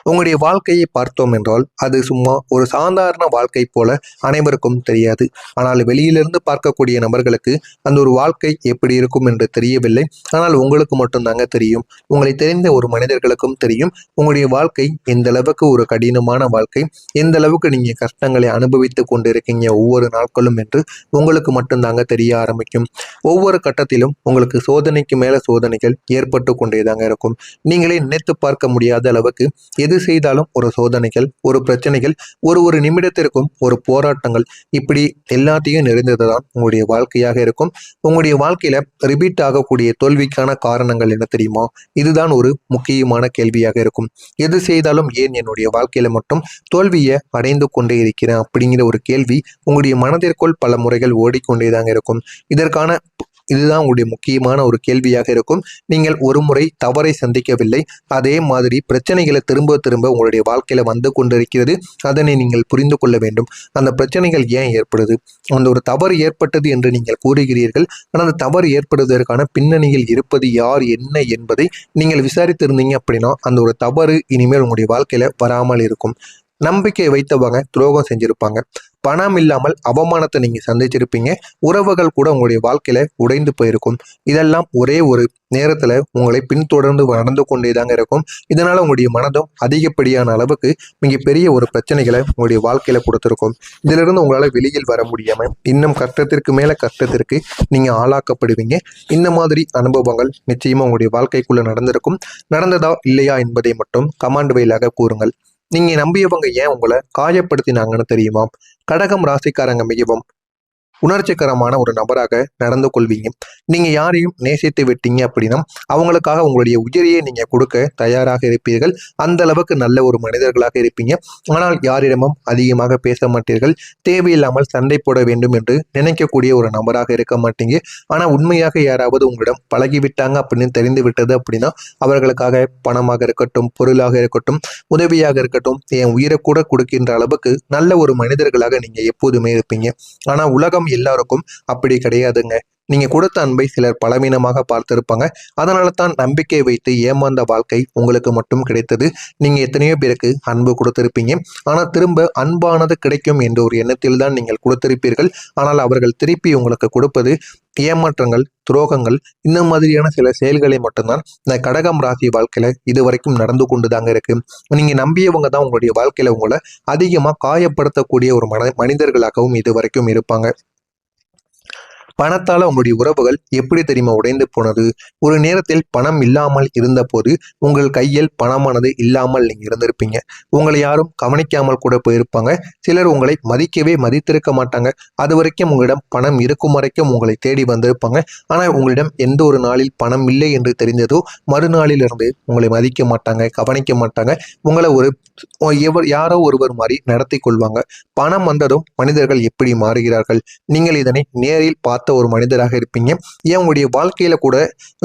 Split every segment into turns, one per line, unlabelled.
உங்களுடைய வாழ்க்கையை பார்த்தோம் என்றால் அது சும்மா ஒரு சாதாரண வாழ்க்கை போல அனைவருக்கும் தெரியாது. ஆனால் வெளியிலிருந்து பார்க்கக்கூடிய நபர்களுக்கு அந்த ஒரு வாழ்க்கை எப்படி இருக்கும் என்று தெரியவில்லை. ஆனால் உங்களுக்கு மட்டும்தாங்க தெரியும். உங்களை தெரிந்த ஒரு மனிதர்களுக்கும் தெரியும் உங்களுடைய வாழ்க்கை எந்த அளவுக்கு ஒரு கடினமான வாழ்க்கை, எந்த அளவுக்கு நீங்க கஷ்டங்களை அனுபவித்துக் கொண்டிருக்கீங்க ஒவ்வொரு நாட்களும் என்று உங்களுக்கு மட்டும்தாங்க தெரிய ஆரம்பிக்கும். ஒவ்வொரு கட்டத்திலும் உங்களுக்கு சோதனைக்கு மேல சோதனைகள் ஏற்பட்டு கொண்டேதாங்க இருக்கும். நீங்களே நினைத்து பார்க்க முடியாத அளவுக்கு எது செய்தாலும் ஒரு சோதனைகள், ஒரு பிரச்சனைகள், ஒரு ஒரு நிமிடத்திற்கும் ஒரு போராட்டங்கள், இப்படி எல்லாத்தையும் நிறைந்ததுதான் உங்களுடைய வாழ்க்கையாக இருக்கும். உங்களுடைய வாழ்க்கையில ரிப்பீட் ஆகக்கூடிய தோல்விக்கான காரணங்கள் என்ன தெரியுமா? இதுதான் ஒரு முக்கியமான கேள்வியாக இருக்கும். எது செய்தாலும் ஏன் என்னுடைய வாழ்க்கையில மட்டும் தோல்வியை அடைந்து கொண்டே இருக்கிறேன் அப்படிங்கிற ஒரு கேள்வி உங்களுடைய மனதிற்குள் பல முறைகள் ஓடிக்கொண்டேதாங்க இருக்கும். இதற்கான இதுதான் உங்களுடைய முக்கியமான ஒரு கேள்வியாக இருக்கும். நீங்கள் ஒரு முறை தவறை சந்திக்கவில்லை, அதே மாதிரி பிரச்சனைகளை திரும்ப திரும்ப உங்களுடைய வாழ்க்கையில வந்து கொண்டிருக்கிறது. அதனை நீங்கள் புரிந்து கொள்ள வேண்டும். அந்த பிரச்சனைகள் ஏன் ஏற்படுது, அந்த ஒரு தவறு ஏற்பட்டது என்று நீங்கள் கூறுகிறீர்கள். ஆனால் அந்த தவறு ஏற்படுவதற்கான பின்னணியில் இருப்பது யார், என்ன என்பதை நீங்கள் விசாரித்திருந்தீங்க அப்படின்னா அந்த ஒரு தவறு இனிமேல் உங்களுடைய வாழ்க்கையில வராமல் இருக்கும். நம்பிக்கை வைத்தவங்க துரோகம் செஞ்சிருப்பாங்க. பணம் இல்லாமல் அவமானத்தை நீங்க சந்திச்சிருப்பீங்க. உறவுகள் கூட உங்களுடைய வாழ்க்கையில உடைந்து போயிருக்கும். இதெல்லாம் ஒரே ஒரு நேரத்துல உங்களை பின்தொடர்ந்து நடந்து கொண்டேதாங்க இருக்கும். இதனால உங்களுடைய மனதும் அதிகப்படியான அளவுக்கு மிகப்பெரிய ஒரு பிரச்சனைகளை உங்களுடைய வாழ்க்கையில கொடுத்திருக்கும். இதுல இருந்து உங்களால வெளியில் வர முடியாம இன்னும் கஷ்டத்திற்கு மேல கஷ்டத்திற்கு நீங்க ஆளாக்கப்படுவீங்க. இந்த மாதிரி அனுபவங்கள் நிச்சயமா உங்களுடைய வாழ்க்கைக்குள்ள நடந்திருக்கும். நடந்ததா இல்லையா என்பதை மட்டும் கமாண்ட் வாயிலாக கூறுங்கள். நீங்க நம்பியவங்க ஏன் உங்களை காயப்படுத்தினாங்கன்னு தெரியுமா? கடகம் ராசிக்காரங்க மிகவும் உணர்ச்சிகரமான ஒரு நபராக நடந்து கொள்வீங்க. நீங்க யாரையும் நேசித்து விட்டீங்க அப்படின்னா அவங்களுக்காக உங்களுடைய உயிரையே நீங்க கொடுக்க தயாராக இருப்பீர்கள். அந்த அளவுக்கு நல்ல ஒரு மனிதர்களாக இருப்பீங்க. ஆனால் யாரிடமும் அதிகமாக பேச மாட்டீர்கள். தேவையில்லாமல் சண்டை போட வேண்டும் என்று நினைக்கக்கூடிய ஒரு நபராக இருக்க மாட்டீங்க. ஆனா உண்மையாக யாராவது உங்களிடம் பழகிவிட்டாங்க அப்படின்னு தெரிந்து விட்டது அப்படின்னா அவர்களுக்காக பணமாக இருக்கட்டும், பொருளாக இருக்கட்டும், உதவியாக இருக்கட்டும், என் உயிரை கூட கொடுக்கின்ற அளவுக்கு நல்ல ஒரு மனிதர்களாக நீங்க எப்போதுமே இருப்பீங்க. ஆனா உலகம் எல்லாருக்கும் அப்படி கிடையாதுங்க. நீங்க கொடுத்த அன்பை சிலர் பலவீனமாக பார்த்திருப்பாங்க. அதனால தான் நம்பிக்கை வைத்து ஏமாந்த வாழ்க்கை உங்களுக்கு மட்டும் கிடைத்தது. நீங்க எத்தனையோ பேருக்கு அன்பு கொடுத்திருப்பீங்க. ஆனா திரும்ப அன்பானது கிடைக்கும் என்ற ஒரு எண்ணத்தில் தான் நீங்கள் கொடுத்திருப்பீர்கள். ஆனால் அவர்கள் திருப்பி உங்களுக்கு கொடுப்பது ஏமாற்றங்கள், துரோகங்கள், இந்த மாதிரியான சில செயல்களை மட்டும்தான் இந்த கடகம் ராசி வாழ்க்கையில இது வரைக்கும் நடந்து கொண்டுதாங்க இருக்கு. நீங்க நம்பியவங்க தான் உங்களுடைய வாழ்க்கையில உங்களை அதிகமா காயப்படுத்தக்கூடிய ஒரு மனிதர்களாகவும் இது வரைக்கும் இருப்பாங்க. பணத்தால உங்களுடைய உறவுகள் எப்படி தெரியுமா உடைந்து போனது? ஒரு நேரத்தில் பணம் இல்லாமல் இருந்த போது உங்கள் கையில் பணமானது இல்லாமல் நீங்க இருந்திருப்பீங்க. உங்களை யாரும் கவனிக்காமல் கூட போயிருப்பாங்க. சிலர் உங்களை மதித்திருக்க மாட்டாங்க. அது வரைக்கும் உங்களிடம் பணம் இருக்கும் வரைக்கும் உங்களை தேடி வந்திருப்பாங்க. ஆனால் உங்களிடம் எந்த ஒரு நாளில் பணம் இல்லை என்று தெரிந்ததோ மறுநாளிலிருந்து உங்களை மதிக்க மாட்டாங்க, கவனிக்க மாட்டாங்க. உங்களை ஒரு யாரோ ஒருவர் மாதிரி நடத்தி கொள்வாங்க. பணம் வந்ததும் மனிதர்கள் எப்படி மாறுகிறார்கள்? நீங்கள் இதனை நேரில் பார்த்த ஒரு மனிதராக இருப்பீங்க. ஏன் உங்களுடைய வாழ்க்கையில கூட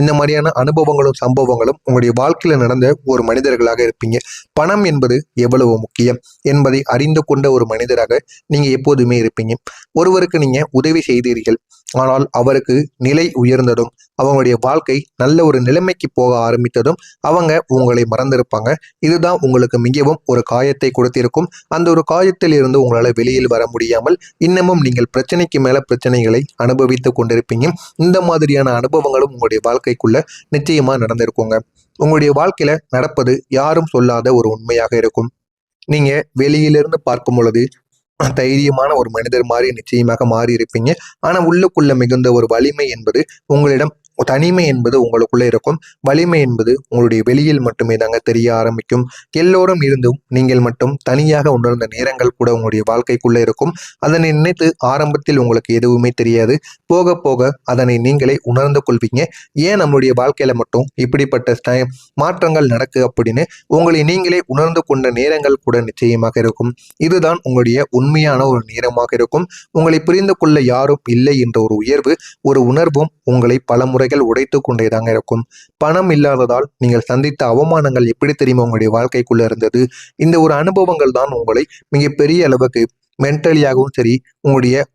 இந்த மாதிரியான அனுபவங்களும் சம்பவங்களும் உங்களுடைய வாழ்க்கையில நடந்த ஒரு மனிதர்களாக இருப்பீங்க. பணம் என்பது எவ்வளவு முக்கியம் என்பதை அறிந்து கொண்ட ஒரு மனிதராக நீங்க எப்போதுமே இருப்பீங்க. ஒருவருக்கு நீங்க உதவி செய்தீர்கள், ஆனால் அவருக்கு நிலை உயர்ந்ததும் அவங்களுடைய வாழ்க்கை நல்ல ஒரு நிலைமைக்கு போக ஆரம்பித்ததும் அவங்க உங்களை மறந்திருப்பாங்க. இதுதான் உங்களுக்கு மிகவும் ஒரு காயத்தை கொடுத்திருக்கும். அந்த ஒரு காயத்தில் இருந்து உங்களால வெளியில் வர முடியாமல் இன்னமும் நீங்கள் பிரச்சனைக்கு மேல பிரச்சனைகளை அனுபவித்துக் கொண்டிருப்பீங்க. இந்த மாதிரியான அனுபவங்களும் உங்களுடைய வாழ்க்கைக்குள்ள நிச்சயமா நடந்திருக்குங்க. உங்களுடைய வாழ்க்கையில நடப்பது யாரும் சொல்லாத ஒரு உண்மையாக இருக்கும். நீங்க வெளியிலிருந்து பார்க்கும் பொழுது தைரியமான ஒரு மனிதர் மாதிரி நிச்சயமாக மாறி இருப்பீங்க. ஆனா உள்ளுக்குள்ள மிகுந்த ஒரு வலிமை என்பது உங்களிடம், தனிமை என்பது உங்களுக்குள்ள இருக்கும். வலிமை என்பது உங்களுடைய வெளியில் மட்டுமே தாங்க தெரிய ஆரம்பிக்கும். எல்லோரும் இருந்தும் நீங்கள் மட்டும் தனியாக உணர்ந்த நேரங்கள் கூட உங்களுடைய வாழ்க்கைக்குள்ள இருக்கும். அதனை நினைத்து ஆரம்பத்தில் உங்களுக்கு எதுவுமே தெரியாது. போக போக அதனை நீங்களே உணர்ந்து கொள்வீங்க. ஏன் நம்மளுடைய வாழ்க்கையில மட்டும் இப்படிப்பட்ட மாற்றங்கள் நடக்கு அப்படின்னு உங்களை நீங்களே உணர்ந்து கொண்ட நேரங்கள் கூட நிச்சயமாக இருக்கும். இதுதான் உங்களுடைய உண்மையான ஒரு நேரமாக இருக்கும். உங்களை புரிந்து கொள்ள யாரும் இல்லை என்ற ஒரு உயர்வு, ஒரு உணர்வும் உங்களை பல முறைகள் உடைத்து கொண்டேதாங்க இருக்கும். பணம் இல்லாததால் நீங்கள் சந்தித்த அவமானங்கள் எப்படி தெரியுமா உங்களுடைய வாழ்க்கைக்குள்ள இருந்தது? இந்த ஒரு அனுபவங்கள் தான் உங்களை மிகப்பெரிய அளவுக்கு மென்டலியாகவும் சரி, உங்களுடைய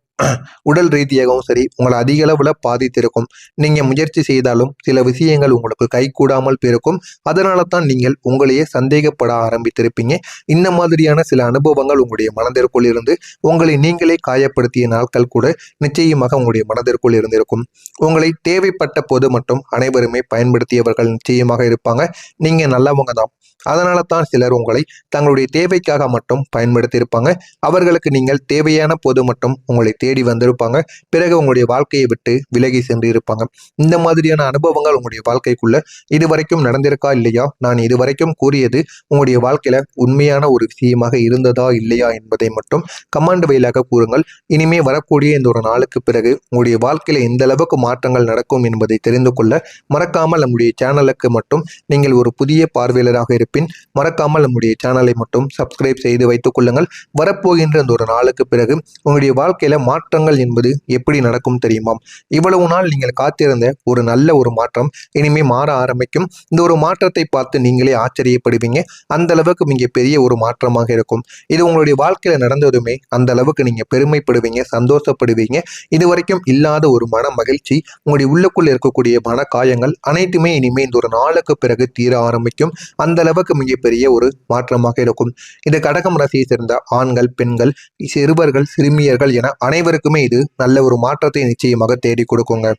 உடல் ரீதியாகவும் சரி உங்களை அதிக அளவில் பாதித்திருக்கும். நீங்கள் முயற்சி செய்தாலும் சில விஷயங்கள் உங்களுக்கு கைகூடாமல் போயிருக்கும். அதனால தான் நீங்கள் உங்களையே சந்தேகப்பட ஆரம்பித்திருப்பீங்க. இந்த மாதிரியான சில அனுபவங்கள் உங்களுடைய மனதிற்குள் இருந்து உங்களை நீங்களே காயப்படுத்திய நாட்கள் கூட நிச்சயமாக உங்களுடைய மனதிற்குள் இருந்திருக்கும். உங்களை தேவைப்பட்ட போது மட்டும் அனைவருமே பயன்படுத்தியவர்கள் நிச்சயமாக இருப்பாங்க. நீங்கள் நல்லவங்க தான். அதனால தான் சிலர் உங்களை தங்களுடைய தேவைக்காக மட்டும் பயன்படுத்தியிருப்பாங்க. அவர்களுக்கு நீங்கள் தேவையான போது மட்டும் உங்களை தேடி வந்திருப்பாங்க. பிறகு உங்களுடைய வாழ்க்கையை விட்டு விலகி சென்று இருப்பாங்க. இந்த மாதிரியான அனுபவங்கள் உங்களுடைய வாழ்க்கைக்குள்ள இதுவரைக்கும் நடந்திருக்கா இல்லையா? நான் இதுவரைக்கும் கூறியது உங்களுடைய வாழ்க்கையில உண்மையான ஒரு விஷயமாக இருந்ததா இல்லையா என்பதை மட்டும் கமெண்ட் வழியாக கூறுங்கள். இனிமே வரக்கூடிய இந்த ஒரு நாளுக்கு பிறகு உங்களுடைய வாழ்க்கையில எந்த அளவுக்கு மாற்றங்கள் நடக்கும் என்பதை தெரிந்து கொள்ள மறக்காமல் நம்முடைய சேனலுக்கு மட்டும் நீங்கள் ஒரு புதிய பார்வையாளராக இருப்பின் மறக்காமல் நம்முடைய சேனலை மட்டும் சப்ஸ்கிரைப் செய்து வைத்துக் கொள்ளுங்கள். வரப்போகின்ற இந்த ஒரு நாளுக்கு பிறகு உங்களுடைய வாழ்க்கையில மாற்றங்கள் என்பது எப்படி நடக்கும் தெரியுமா? இவ்வளவு நாள் நீங்கள் காத்திருந்த ஒரு நல்ல ஒரு மாற்றம் இனிமே மாற ஆரம்பிக்கும். இந்த ஒரு மாற்றத்தை பார்த்து நீங்களே ஆச்சரியப்படுவீங்க. அந்த அளவுக்கு மிக பெரிய ஒரு மாற்றமாக இருக்கும். இது உங்களுடைய வாழ்க்கையில நடந்ததுமே அந்த அளவுக்கு நீங்க பெருமைப்படுவீங்க, சந்தோஷப்படுவீங்க. இதுவரைக்கும் இல்லாத ஒரு மன மகிழ்ச்சி, உங்களுடைய உள்ளுக்குள் இருக்கக்கூடிய மன காயங்கள் அனைத்துமே இனிமே இந்த ஒரு நாளுக்கு பிறகு தீர ஆரம்பிக்கும். அந்த அளவுக்கு மிகப்பெரிய ஒரு மாற்றமாக இருக்கும். இது கடகம் ராசியை சேர்ந்த ஆண்கள், பெண்கள், சிறுவர்கள், சிறுமியர்கள் என அனைவருக்குமே இது நல்ல ஒரு மாற்றத்தை நிச்சயமாக தேடி கொடுக்குங்க.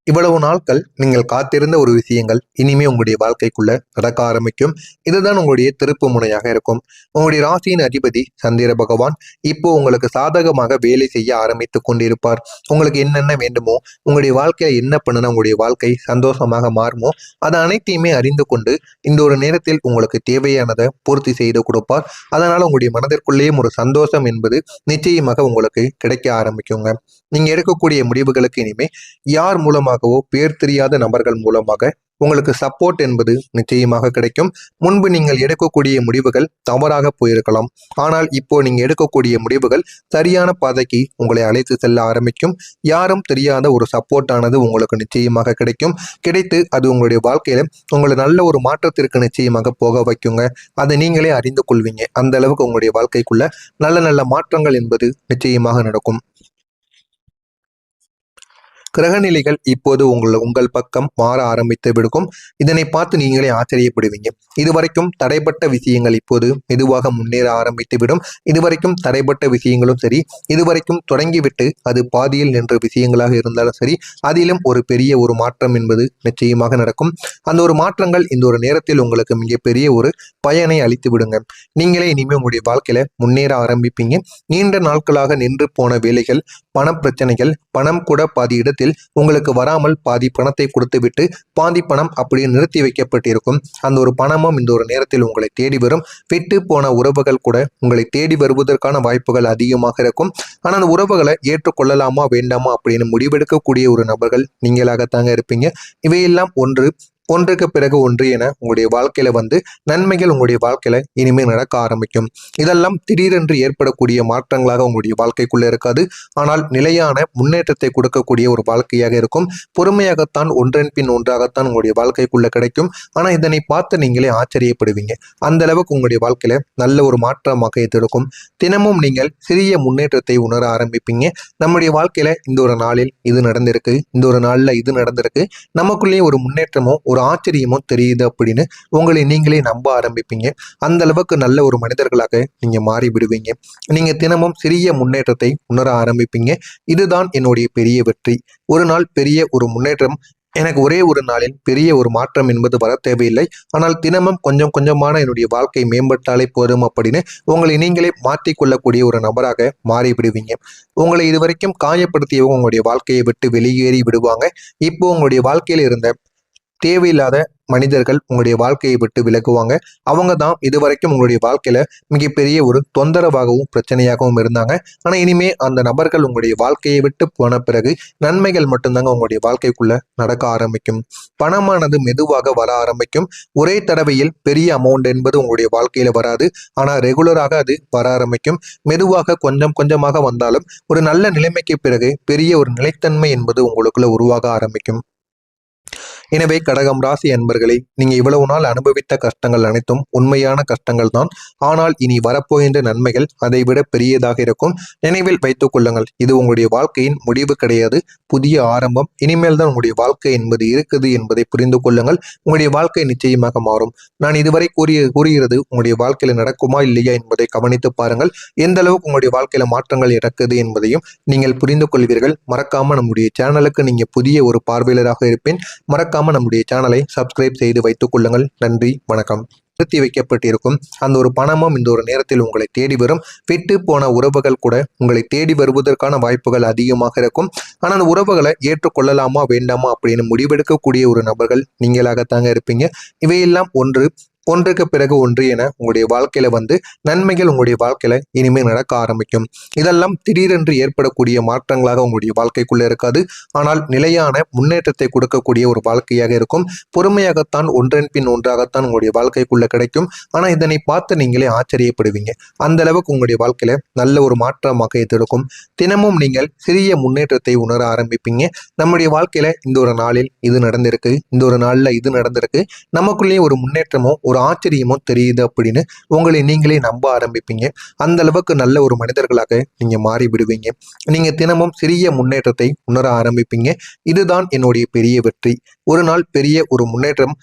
இவ்வளவு நாட்கள் நீங்கள் காத்திருந்த ஒரு விஷயங்கள் இனிமே உங்களுடைய வாழ்க்கைக்குள்ள நடக்க ஆரம்பிக்கும். இதுதான் உங்களுடைய திருப்பு முனையாக இருக்கும். உங்களுடைய ராசியின் அதிபதி சந்திர பகவான் இப்போ உங்களுக்கு சாதகமாக வேலை செய்ய ஆரம்பித்துக் கொண்டிருப்பார். உங்களுக்கு என்னென்ன வேண்டுமோ, உங்களுடைய வாழ்க்கையில என்ன பண்ணுனா உங்களுடைய வாழ்க்கை சந்தோஷமாக மாறுமோ அதை அனைத்தையுமே அறிந்து கொண்டு இந்த ஒரு நேரத்தில் உங்களுக்கு தேவையானதை பூர்த்தி செய்து கொடுப்பார். அதனால உங்களுடைய மனதிற்குள்ளேயும் ஒரு சந்தோஷம் என்பது நிச்சயமாக உங்களுக்கு கிடைக்க ஆரம்பிக்குங்க. நீங்க எடுக்கக்கூடிய முடிவுகளுக்கு இனிமே யார் மூலமாகவோ பேர் தெரியாத நபர்கள் மூலமாக உங்களுக்கு சப்போர்ட் என்பது நிச்சயமாக கிடைக்கும். முன்பு நீங்கள் எடுக்கக்கூடிய முடிவுகள் தவறாக போயிருக்கலாம். ஆனால் இப்போ நீங்க எடுக்கக்கூடிய முடிவுகள் சரியான பாதைக்கு உங்களை அழைத்து செல்ல ஆரம்பிக்கும். யாரும் தெரியாத ஒரு சப்போர்ட் ஆனது உங்களுக்கு நிச்சயமாக கிடைக்கும். கிடைத்து அது உங்களுடைய வாழ்க்கையில உங்களை நல்ல ஒரு மாற்றத்திற்கு நிச்சயமாக போக வைக்குங்க. அதை நீங்களே அறிந்து கொள்வீங்க. அந்த அளவுக்கு உங்களுடைய வாழ்க்கைக்குள்ள நல்ல நல்ல மாற்றங்கள் என்பது நிச்சயமாக நடக்கும். கிரகநிலைகள் இப்போது உங்கள் பக்கம் மாற ஆரம்பித்து விடுக்கும். இதனை பார்த்து நீங்களே ஆச்சரியப்படுவீங்க. இதுவரைக்கும் தடைப்பட்ட விஷயங்கள் இப்போது மெதுவாக முன்னேற ஆரம்பித்து விடும். இதுவரைக்கும் தடைப்பட்ட விஷயங்களும் சரி, இதுவரைக்கும் தொடங்கிவிட்டு அது பாதியில் நின்ற விஷயங்களாக இருந்தாலும் சரி, அதிலும் ஒரு பெரிய ஒரு மாற்றம் என்பது நிச்சயமாக நடக்கும். அந்த ஒரு மாற்றங்கள் இந்த ஒரு நேரத்தில் உங்களுக்கு மிகப்பெரிய ஒரு பயனை அளித்து விடுங்க. நீங்களே இனிமேல் உங்களுடைய வாழ்க்கையில முன்னேற ஆரம்பிப்பீங்க. நீண்ட நாட்களாக நின்று போன வேலைகள், பண பிரச்சனைகள், பணம் கூட பாதி இடத்தில் உங்களுக்கு வராமல் பாதி பணத்தை கொடுத்துவிட்டு பாதி பணம் அப்படியே நிறுத்தி வைக்கப்பட்டிருக்கும். அந்த ஒரு பணமும் இந்த ஒரு நேரத்தில் உங்களை தேடி வரும். விட்டு போன உறவுகள் கூட உங்களை தேடி வருவதற்கான வாய்ப்புகள் அதிகமாக இருக்கும். ஆனால் அந்த உறவுகளை ஏற்றுக்கொள்ளலாமா வேண்டாமா அப்படின்னு முடிவெடுக்கக்கூடிய ஒரு நபர்கள் நீங்களாகத்தாங்க இருப்பீங்க. இவையெல்லாம் ஒன்றுக்கு பிறகு ஒன்று என உங்களுடைய வாழ்க்கையில நன்மைகள் உங்களுடைய வாழ்க்கையில இனிமேல் நடக்க ஆரம்பிக்கும். இதெல்லாம் திடீரென்று ஏற்படக்கூடிய மாற்றங்களாக உங்களுடைய வாழ்க்கைக்குள்ள இருக்காது. ஆனால் நிலையான முன்னேற்றத்தை கொடுக்கக்கூடிய ஒரு வாழ்க்கையாக இருக்கும். பொறுமையாகத்தான் ஒன்றன் பின் ஒன்றாகத்தான் உங்களுடைய வாழ்க்கைக்குள்ள கிடைக்கும். ஆனா இதனை பார்த்து நீங்களே ஆச்சரியப்படுவீங்க. அந்த அளவுக்கு உங்களுடைய வாழ்க்கையில நல்ல ஒரு மாற்றமாக இது இருக்கும். தினமும் நீங்கள் சிறிய முன்னேற்றத்தை உணர ஆரம்பிப்பீங்க. நம்முடைய வாழ்க்கையில இந்த ஒரு நாளில் இது நடந்திருக்கு, இந்த ஒரு நாள்ல இது நடந்திருக்கு, நமக்குள்ளேயே ஒரு முன்னேற்றமோ ஒரு ஆச்சரியமோ தெரியுது அப்படின்னு உங்களை நீங்களே நம்ப ஆரம்பிப்பீங்க. அந்த அளவுக்கு நல்ல ஒரு மனிதர்களாக நீங்க மாறி விடுவீங்க. நீங்க தினமும் சிறிய முன்னேற்றத்தை உணர ஆரம்பிப்பீங்க. இதுதான் என்னுடைய பெரிய வெற்றி. ஒரு நாள் பெரிய ஒரு முன்னேற்றம், எனக்கு ஒரே ஒரு நாளில் பெரிய ஒரு மாற்றம் என்பது வர தேவையில்லை. ஆனால் தினமும் கொஞ்சம் கொஞ்சமான என்னுடைய வாழ்க்கை மேம்பட்டாலே போதும் அப்படின்னு உங்களை நீங்களே மாற்றிக்கொள்ளக்கூடிய ஒரு நபராக மாறிவிடுவீங்க. உங்களை இதுவரைக்கும் காயப்படுத்தியவங்க உங்களுடைய வாழ்க்கையை விட்டு வெளியேறி விடுவாங்க. இப்போ உங்களுடைய வாழ்க்கையில் இருந்த தேவையில்லாத மனிதர்கள் உங்களுடைய வாழ்க்கையை விட்டு விலகுவாங்க. அவங்க தான் இதுவரைக்கும் உங்களுடைய வாழ்க்கையில மிகப்பெரிய ஒரு தொந்தரவாகவும் பிரச்சனையாகவும் இருந்தாங்க. ஆனா இனிமே அந்த நபர்கள் உங்களுடைய வாழ்க்கையை விட்டு போன பிறகு நன்மைகள் மட்டும்தாங்க உங்களுடைய வாழ்க்கைக்குள்ள நடக்க ஆரம்பிக்கும். பணமானது மெதுவாக வர ஆரம்பிக்கும். ஒரே தடவையில் பெரிய அமௌண்ட் என்பது உங்களுடைய வாழ்க்கையில வராது. ஆனா ரெகுலராக அது வர ஆரம்பிக்கும். மெதுவாக கொஞ்சம் கொஞ்சமாக வந்தாலும் ஒரு நல்ல நிலைமைக்கு பிறகு பெரிய ஒரு நிலைத்தன்மை என்பது உங்களுக்குள்ள உருவாக ஆரம்பிக்கும். எனவே கடகம் ராசி அன்பர்களே, நீங்க இவ்வளவு நாள் அனுபவித்த கஷ்டங்கள் அனைத்தும் உண்மையான கஷ்டங்கள் தான். ஆனால் இனி வரப்போகின்ற நன்மைகள் அதைவிட பெரியதாக இருக்கும். நினைவில் வைத்துக் கொள்ளுங்கள், இது உங்களுடைய வாழ்க்கையின் முடிவு கிடையாது, புதிய ஆரம்பம். இனிமேல் தான் உங்களுடைய வாழ்க்கை என்பது இருக்குது என்பதை புரிந்து கொள்ளுங்கள். உங்களுடைய வாழ்க்கை நிச்சயமாக மாறும். நான் இதுவரை கூறுகிறது உங்களுடைய வாழ்க்கையில நடக்குமா இல்லையா என்பதை கவனித்து பாருங்கள். எந்த அளவுக்கு உங்களுடைய வாழ்க்கையில மாற்றங்கள் நடக்குது என்பதையும் நீங்கள் புரிந்து கொள்வீர்கள். மறக்காம நம்முடைய சேனலுக்கு நீங்க புதிய ஒரு பார்வையாளராக இருப்பேன். மறக்காம நம்முடைய சேனலை சப்ஸ்கிரைப் செய்து வைத்துக் கொள்ளுங்கள். நன்றி, வணக்கம். நிறுத்தி வைக்கப்பட்டிருக்கும் அந்த ஒரு பணமும் இந்த ஒரு நேரத்தில் உங்களை தேடி வரும். விட்டு போன உறவுகள் கூட உங்களை தேடி வருவதற்கான வாய்ப்புகள் அதிகமாக இருக்கும். ஆனால் அந்த உறவுகளை ஏற்றுக்கொள்ளலாமா வேண்டாமா அப்படின்னு முடிவெடுக்கக்கூடிய ஒரு நபர்கள் நீங்களாகத்தாங்க இருப்பீங்க. இவையெல்லாம் ஒன்றுக்கு பிறகு ஒன்று என உங்களுடைய வாழ்க்கையில நன்மைகள் உங்களுடைய வாழ்க்கையில இனிமேல் நடக்க ஆரம்பிக்கும். இதெல்லாம் திடீரென்று ஏற்படக்கூடிய மாற்றங்களாக உங்களுடைய வாழ்க்கைக்குள்ள இருக்காது. ஆனால் நிலையான முன்னேற்றத்தை கொடுக்கக்கூடிய ஒரு வாழ்க்கையாக இருக்கும். பொறுமையாகத்தான் ஒன்றன் பின் ஒன்றாகத்தான் உங்களுடைய வாழ்க்கைக்குள்ள கிடைக்கும். ஆனா இதனை பார்த்து நீங்களே ஆச்சரியப்படுவீங்க. அந்த அளவுக்கு உங்களுடைய வாழ்க்கையில நல்ல ஒரு மாற்றமாக இருக்கும். தினமும் நீங்கள் சிறிய முன்னேற்றத்தை உணர ஆரம்பிப்பீங்க. நம்முடைய வாழ்க்கையில இந்த ஒரு நாளில் இது நடந்திருக்கு, இந்த ஒரு நாள்ல இது நடந்திருக்கு, நமக்குள்ளேயே ஒரு முன்னேற்றமோ ஒரு ஆச்சரியமோ தெரியுது அப்படின்னு உங்களை நீங்களே நம்ப ஆரம்பிப்பீங்க. அந்த அளவுக்கு நல்ல ஒரு மனிதர்களாக நீங்க மாறி விடுவீங்க. நீங்க தினமும் சிறிய முன்னேற்றத்தை உணர ஆரம்பிப்பீங்க. இதுதான் என்னுடைய பெரிய வெற்றி. ஒரு நாள் பெரிய ஒரு முன்னேற்றம்